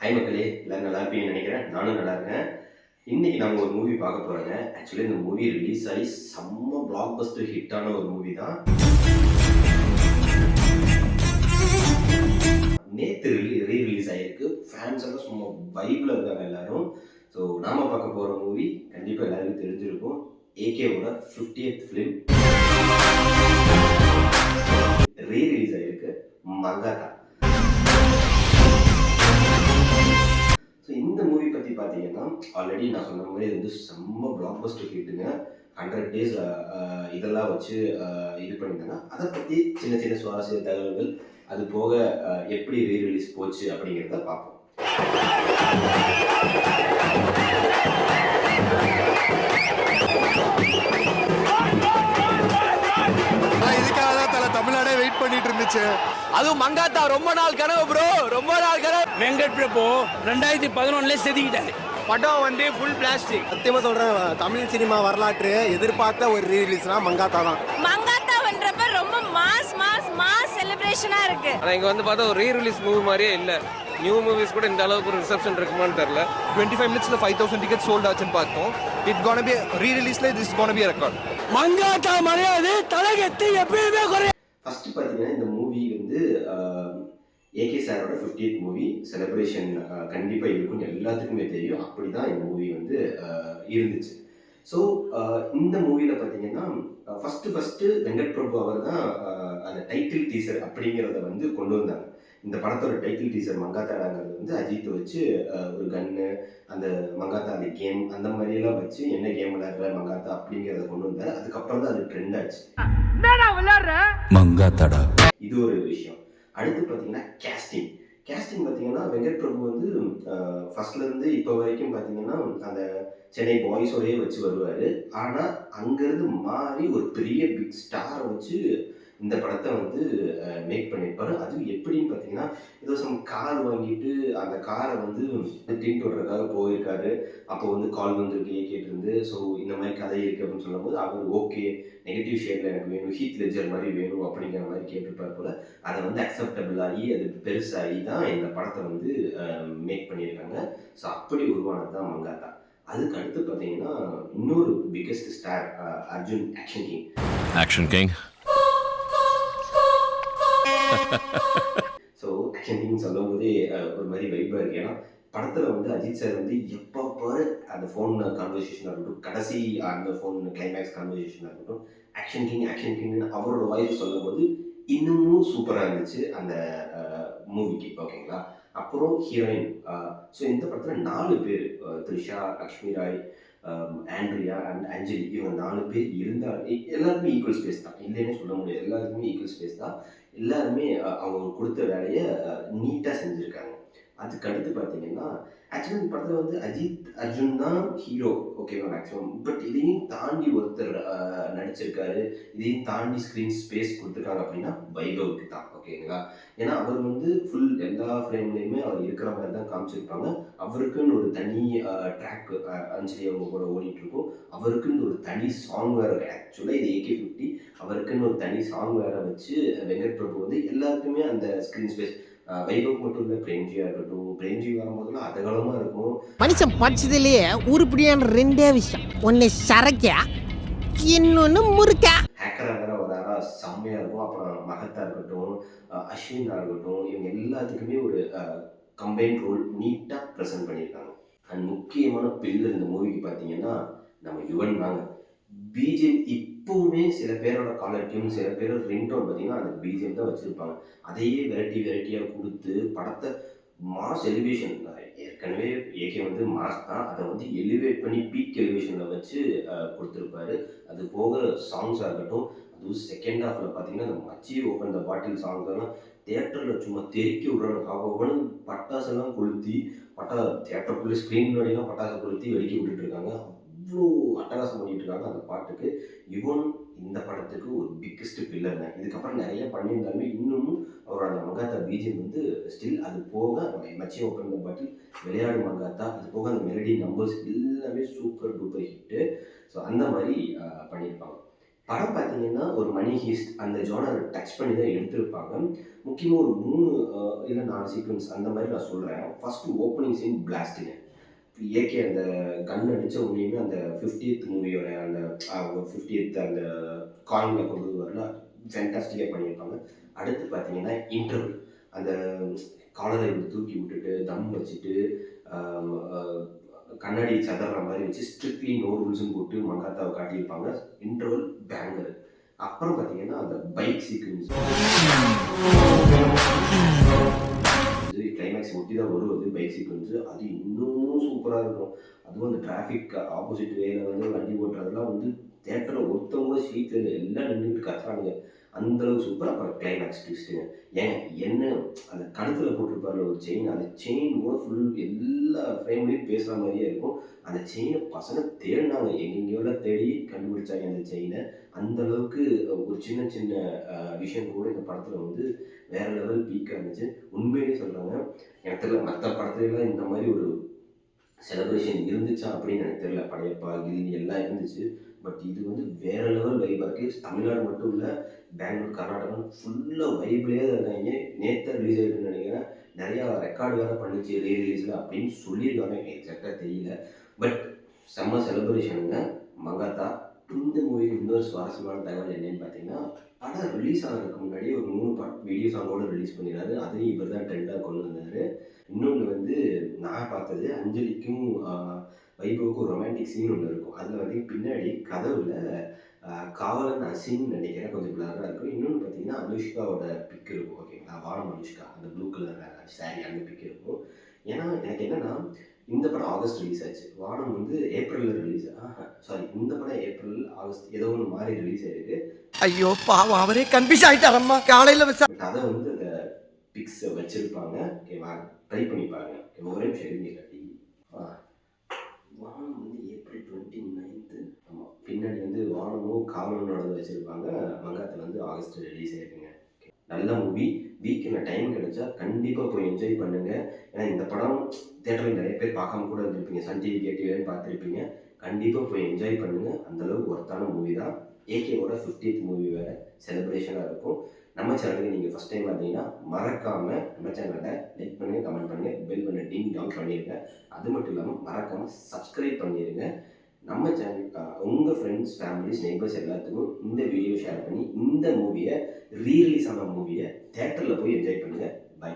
Hi மக்களே, எல்லாரும் நல்லா இருப்பீங்கன்னு நினைக்கிறேன். நானும் நல்லா இருக்கேன். இன்னைக்கு நம்ம ஒரு மூவி பார்க்க போறோங்க. ஆக்சுவலி இந்த மூவி ரிலீஸ் ஆகி செம்ம பிளாக் பஸ்டர் ஹிட்டான ஒரு மூவி தான். நேத்து ரிலீஸ் ஆயிருக்கு. ஃபேன்ஸ் எல்லாம் சும்மா வைப்ல இருக்காங்க எல்லாரும். ஸோ நாம பார்க்க போற மூவி கண்டிப்பா எல்லாருக்கும் தெரிஞ்சிருக்கும். ஏகேவோட 50th ஃபிலிம் ரிலீஸ் ஆயிருக்கு, மங்காத்தா. ஸோ இந்த மூவி பற்றி பார்த்தீங்கன்னா ஆல்ரெடி நான் சொன்ன மாதிரி இது வந்து செம்ம பிளாக் பஸ்டர் ஹிட்டுங்க. 100 days இதெல்லாம் வச்சு இது பண்ணியிருந்தாங்க. அதை பற்றி சின்ன சின்ன சுவாரஸ்ய தகவல்கள், அது போக எப்படி ரீரிலீஸ் போச்சு அப்படிங்கிறத பார்ப்போம். இதுக்காக தான் தல தமிழ்நாடே வெயிட் பண்ணிட்டு இருந்துச்சு. அதுவும் மங்காத்தா ரொம்ப நாள் கனவு ப்ரோ, ரொம்ப நாள் கனவு. வெங்கட் பிரபு 2011 செதுக்கிட்டாரு. படம் வந்து ஃபுல் பிளாஸ்டிக். சத்தியமா சொல்றேன், தமிழ் சினிமா வரலாற்று எதிர்பார்த்த ஒரு ரீரிலீஸ்னா மங்காத்தா தான். மங்காத்தான்றப்ப ரொம்ப மாஸ் செலிப்ரேஷனா இருக்கு. ஆனா இங்க வந்து பார்த்தா ஒரு ரீரிலீஸ் மூவி மாதிரியே இல்ல. நியூ மூவிஸ் கூட இந்த அளவுக்கு ஒரு ரிசப்ஷன் இருக்குமான்னு தெரியல. 25 minutesல 5000 டிக்கெட் சோல்ட் ஆச்சுன்னு பார்த்தோம். இட் கோனா பி ரீரிலீஸ்ல this gonna be record. Mankatha மரியாதை தலைகெத்தி எப்பயுமே குறைய. ஃபர்ஸ்ட் பார்த்தீங்கன்னா இந்த மூவி வந்து ஏகே சாரோட 50th மூவி செலிப்ரேஷன் கண்டிப்பாக இருக்குன்னு எல்லாத்துக்குமே தெரியும். அப்படி தான் இந்த மூவி வந்து இருந்துச்சு. ஸோ இந்த மூவியில் பார்த்தீங்கன்னா ஃபஸ்ட்டு வெங்கட் பிரபு அவர் தான் அந்த டைட்டில் டீசர் அப்படிங்கிறத வந்து கொண்டு வந்தாங்க. இந்த படத்தோட டைட்டில் டீசர் மங்காத்தாடாங்கிறது வந்து அஜித்தை வச்சு ஒரு கன்னு, அந்த மங்காத்தா அந்த கேம், அந்த மாதிரியெல்லாம் வச்சு என்ன கேம் விளையாடுற மங்காத்தா அப்படிங்கிறத கொண்டு வந்தார். அதுக்கப்புறம் தான் அது ட்ரெண்ட் ஆச்சு. மங்காத்தாடா இது ஒரு விஷயம். அடுத்து பார்த்தீங்கன்னா கேஸ்டிங் பார்த்தீங்கன்னா வெங்கட் பிரபு வந்து ஃபர்ஸ்ட்லேருந்து இப்போ வரைக்கும் பார்த்தீங்கன்னா அந்த சென்னை பாய்ஸோடையே வச்சு வருவார். ஆனால் அங்கேருந்து மாறி ஒரு பெரிய பிக் ஸ்டாரை வச்சு இந்த படத்தை வந்து மேக் பண்ணியிருப்பாரு. அதுவும் எப்படின்னு பார்த்தீங்கன்னா ஏதோ சம் கார் வாங்கிட்டு அந்த காரை வந்து டின் விடுறதுக்காக போயிருக்காரு. அப்போ வந்து கால் வந்துருக்கு கேட்டிருந்து. ஸோ இந்த மாதிரி கதை இருக்குது அப்படின்னு சொல்லும்போது அவர் ஓகே, நெகட்டிவ் ஷேடில் எனக்கு வேணும், ஹீத் லெஜர் மாதிரி வேணும் அப்படிங்கிற மாதிரி கேட்டிருப்பார் போல். அதை வந்து அக்செப்டபிள் ஆகி அது பெருசாகி தான் இந்த படத்தை வந்து மேக் பண்ணியிருக்காங்க. ஸோ அப்படி உருவானது தான் மங்காத்தா. அதுக்கு அடுத்து பார்த்தீங்கன்னா இன்னொரு biggest star Arjun action king. So action king சொல்லும் போதே ஒரு மாதிரி வைப்பாக இருக்கு. ஏன்னா படத்தில் வந்து அஜித் சார் வந்து எப்போ பாரு அந்த ஃபோன் கான்வர்சேஷனாக இருக்கட்டும், கடைசி அந்த ஃபோன் கிளைமேக்ஸ் கான்வர்சேஷனாக இருக்கட்டும், ஆக்ஷன் கிங்னு அவரோட வாய்ஸ் சொல்லும் போது இன்னமும் சூப்பராக இருந்துச்சு அந்த மூவிக்கு. ஓகேங்களா. அப்புறம் ஹீரோயின். ஸோ இந்த படத்தில் 4 பேர், த்ரிஷா, லக்ஷ்மி ராய், ஆண்ட்ரியா அண்ட் அஞ்சலி, இவங்க 4 பேர் இருந்தால் எல்லாருமே ஈக்குவல் ஸ்பேஸ் தான், இல்லைன்னு சொல்ல முடியாது. எல்லாருக்குமே ஈக்குவல் ஸ்பேஸ் தான். எல்லாருமே அவங்க கொடுத்த வேலையை நீட்டாக செஞ்சுருக்காங்க. அதுக்கு அடுத்து பார்த்தீங்கன்னா ஆக்சுவலி இந்த படத்தில் வந்து அஜித் அர்ஜுன் தான் ஹீரோ, ஓகேவா மேக்ஸிமம். பட் இதையும் தாண்டி ஒருத்தர் நடிச்சிருக்காரு, இதையும் தாண்டி ஸ்க்ரீன் ஸ்பேஸ் கொடுத்துருக்காங்க அப்படின்னா வைபவுக்கு தான். ஓகேங்களா. ஏன்னா அவர் வந்து ஃபுல் எல்லா ஃப்ரேம்லேயுமே அவர் இருக்கிற மாதிரி தான் காமிச்சிருப்பாங்க. அவருக்குன்னு ஒரு தனி ட்ராக் அஞ்சலி அவங்க கூட ஓடிட்டுருக்கும். அவருக்குன்னு ஒரு தனி சாங் வேறு இருக்குது. ஆக்சுவலாக இது AK50, அவருக்குன்னு ஒரு தனி சாங் வேறு வச்சு வெங்கட் பிரபு வந்து எல்லாருக்குமே அந்த ஸ்க்ரீன் ஸ்பேஸ், வைபவ் மட்டும் இல்லை, பிரேம்ஜியா இருக்கட்டும், பிரேம்ஜி வரும்போதெல்லாம் அதகலமாக இருக்கும். மனுஷன் படிச்சதுலேயே உருப்படியான 2 விஷயம், ஒன்று சரக்கா, இன்னொன்று முறுக்கா. ஹேக்கராக வேற வராரா, செம்மையாக இருக்கும். அப்புறம் மகத்தா இருக்கட்டும், அஸ்வினா இருக்கட்டும், இவங்க எல்லாத்துக்குமே ஒரு கம்பைன் ரோல் நீட்டாக ப்ரெசென்ட் பண்ணியிருக்காங்க. அண்ட் முக்கியமான பில்லர் இந்த மூவிக்கு பார்த்தீங்கன்னா நம்ம யுவன் தாங்க. பிஜிஎம் இப்போவுமே சில பேரோட காலர் டியூன், சில பேரோட ரிங்டோன் பார்த்தீங்கன்னா அந்த பிஜிஎம் தான் வச்சுருப்பாங்க. அதையே வெரைட்டியாக கொடுத்து படத்தை மாஸ் எலிவேஷன், ஏற்கனவே ஏகே வந்து மாஸ் தான், அதை வந்து எலிவேட் பண்ணி பீக் எலிவேஷனில் வச்சு கொடுத்துருப்பாரு. அது போக சாங்ஸாக இருக்கட்டும், அதுவும் செகண்ட் ஹாஃபில் பார்த்தீங்கன்னா அந்த மச்சி ஓப்பன் த பாட்டில் சாங்ஸ்லாம் தியேட்டரில் சும்மா தெறிக்கி விடுறாங்க. அவனு பட்டாசெல்லாம் கொளுத்தி தியேட்டருக்குள்ளே ஸ்க்ரீன் முன்னாடியெல்லாம் பட்டாசு கொளுத்தி வெடிக்க விட்டுட்ருக்காங்க. அவ்வளோ அட்டகாசம் பண்ணிட்டு இருக்காங்க அந்த பாட்டுக்கு. யுவன் இந்த படத்துக்கு ஒரு பிக்கஸ்ட் பில்லர்ங்க. இதுக்கப்புறம் நிறைய பண்ணியிருந்தாலுமே இன்னமும் அவரோட அந்த மங்காத்தா பிஜிஎம் வந்து ஸ்டில், அது போக மச்சி ஓப்பன் த பாட்டில், விளையாடு மங்காத்தா, அது போக அந்த மெலடி நம்பர்ஸ் எல்லாமே சூப்பர் டூப்பர் ஹிட்டு. ஸோ அந்த மாதிரி பண்ணியிருப்பாங்க. படம் பார்த்தீங்கன்னா ஒரு மணி ஹீஸ்ட் அந்த ஜோனர் டச் பண்ணி தான் எடுத்திருப்பாங்க. முக்கியமாக ஒரு 3 இல்லை 4 சீக்வன்ஸ் அந்த மாதிரி நான் சொல்கிறேன். ஃபஸ்ட்டு ஓப்பனிங் சீன் பிளாஸ்ட்டுங்க. ஏகே அந்த கன் அடித்த உடனேயுமே அந்த 50th மூவியோட அந்த 50th அந்த காயினில் கொண்டு வரல ஃபேண்டாஸ்டிக்காக பண்ணியிருப்பாங்க. அடுத்து பார்த்தீங்கன்னா இன்டர்வல் அந்த காலரை இப்படி தூக்கி விட்டுட்டு தம் வச்சுட்டு கண்ணாடி சதற மாதிரி வச்சு ஸ்ட்ரிக்ட்லி நோ ரூல்ஸ்னு போட்டு மங்காத்தாவை காட்டியிருப்பாங்க. Interval banker. அப்புறம் பார்த்தீங்கன்னா அந்த பைக் சீக்வன்ஸ் கிளைமேக்ஸ் ஒட்டி தான் வருவது பைக் சீக்வன்ஸு. அது இன்னும் சூப்பராக இருக்கும். அதுவும் அந்த டிராஃபிக் ஆப்போசிட் வேல வந்து வண்டி ஓட்டுறதெல்லாம் வந்து தேட்டரில் ஒருத்தவங்க சீட்டில் எல்லாம் நின்றுட்டு கத்துறாங்க. அந்தளவுக்கு சூப்பர். அப்புறம் கிளைமேக்ஸ் ட்விஸ்ட்டுங்க. என்ன அந்த கழுத்தில் போட்டிருப்பாரு ஒரு செயின், அந்த செயின் கூட ஃபுல் எல்லா ஃப்ரேம்லேயும் பேசுகிற மாதிரியே இருக்கும். அந்த செயினை பசங்க தேடினாங்க, எங்கெங்கேயோலாம் தேடி கண்டுபிடிச்சாங்க அந்த செயினை. அந்தளவுக்கு ஒரு சின்ன சின்ன விஷயம் கூட இந்த படத்தில் வந்து வேறு லெவல் பீக்காக இருந்துச்சு. உண்மையிலேயே சொல்கிறாங்க, எனக்கு தெரியல மற்ற படத்துலலாம் இந்த மாதிரி ஒரு செலிப்ரேஷன் இருந்துச்சா அப்படின்னு எனக்கு தெரியல. படையப்பா கில்லி எல்லாம் இருந்துச்சு. பட் இது வந்து வேறு லெவல் வைபாக இருக்குது. தமிழ்நாடு மட்டும் இல்லை, பெங்களூர் கர்நாடகா ஃபுல்லாக வைப்லேயே தான் இருக்காங்க. நேற்று ரிலீஸ் ஆகிட்டுன்னு நினைக்கிறேன். நிறையா ரெக்கார்டு வேறு பண்ணிச்சு ரீரிலீஸில் அப்படின்னு சொல்லியிருக்காங்க. எனக்கு எக்ஸாக்டாக தெரியல. பட் செம்ம செலிப்ரேஷனுங்க மங்காத்தா. இந்த மூவிக்கு இன்னொரு சுவாரஸ்யமான தகவல் என்னன்னு பார்த்தீங்கன்னா, படம் ரிலீஸ் ஆகிறதுக்கு முன்னாடி ஒரு 3 பாட் வீடியோ சாங்கோடு ரிலீஸ் பண்ணிடுறாரு. அதையும் இவர் தான் ட்ரெண்டாக கொண்டு வந்தார். இன்னொன்று வந்து நான் பார்த்தது அஞ்சலிக்கும் வைபவுக்கும் ரொமான்டிக் சீன் ஒன்று இருக்கும். அதில் வந்து பின்னாடி கதவுல காவலன் அசின்னு நினைக்கிறேன், கொஞ்சம் பிளராக இருக்கும். இன்னொன்று பார்த்தீங்கன்னா அனுஷ்காவோட பிக் இருக்கும். ஓகேங்களா, வானம் அனுஷ்கா அந்த ப்ளூ கலர் சாரி அந்த பிக் இருக்கும். ஏன்னா எனக்கு என்னென்னா, இந்த படம் ஆகஸ்ட் ரிலீஸ் ஆச்சு, வானம் வந்து ஏப்ரலில் ரிலீஸ் இந்த படம் ஏப்ரல் ஆகஸ்ட் ஏதோ ஒன்று மாதிரி ரிலீஸ் ஆயிருக்கு. ஐயோ பாவம், அவரே கன்ஃபியூஸ் ஆயிட்டாரம்மா காலையில். அதை வந்து அந்த பிக்ஸை வச்சுருப்பாங்க. ஓகேவா, ட்ரை பண்ணி பாருங்க. ஒரே விஷயம் இருந்தீங்க வானம் வந்து ஏப்ரல் 29. ஆமாம், பின்னாடி வந்து வானமும் காவலனோட வச்சுருப்பாங்க. மங்காத்தில் வந்து ஆகஸ்ட் ரிலீஸ் ஆயிருக்குங்க. நல்ல மூவி. வீக்கில் டைம் கிடைச்சா கண்டிப்பாக போய் என்ஜாய் பண்ணுங்கள். ஏன்னா இந்த படம் தேட்டரில் நிறைய பேர் பார்க்காம கூட இருந்திருப்பீங்க, சன் டிவி கேடிவின்னு பார்த்துருப்பீங்க. கண்டிப்பாக போய் என்ஜாய் பண்ணுங்கள். அந்தளவுக்கு ஒர்த்தான மூவி தான். ஏகேவோட 50th மூவி வேறு செலிப்ரேஷனாக இருக்கும். நம்ம சேனலுக்கு நீங்கள் ஃபஸ்ட் டைம் பார்த்தீங்கன்னா மறக்காமல் நம்ம சேனலை லைக் பண்ணுங்கள், கமெண்ட் பண்ணுங்கள், பெல் பண்ண டிங் டாங் பண்ணிடுங்க. அது மட்டும் இல்லாமல் மறக்காமல் சப்ஸ்கிரைப் பண்ணிடுங்க. நம்ம சேனல் உங்கள் ஃப்ரெண்ட்ஸ், ஃபேமிலிஸ், நெய்பர்ஸ் எல்லாத்துக்கும் இந்த வீடியோ ஷேர் பண்ணி இந்த மூவியை ரீரிலீஸ் ஆன மூவியை தேட்டரில் போய் என்ஜாய் பண்ணுங்கள். பை.